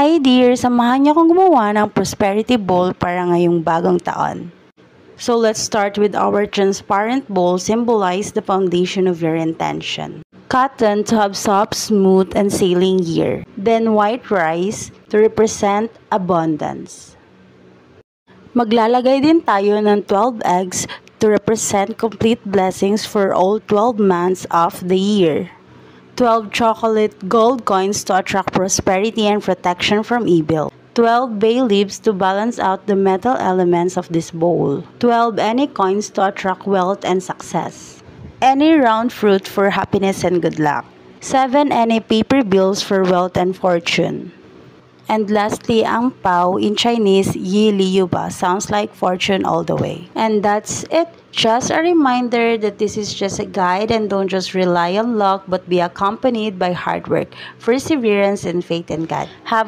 Hi dear, samahan niyo akong gumawa ng prosperity bowl para ngayong bagong taon. So let's start with our transparent bowl, symbolize the foundation of your intention. Cotton to have soft, smooth, and sailing year. Then white rice to represent abundance. Maglalagay din tayo ng 12 eggs to represent complete blessings for all 12 months of the year. 12 chocolate gold coins to attract prosperity and protection from evil. 12 bay leaves to balance out the metal elements of this bowl. 12 any coins to attract wealth and success. Any round fruit for happiness and good luck. 7 any paper bills for wealth and fortune. And lastly, ang pao in Chinese, Yi Liu Ba, sounds like fortune all the way. And that's it. Just a reminder that this is just a guide and don't just rely on luck but be accompanied by hard work, perseverance, and faith in God. Have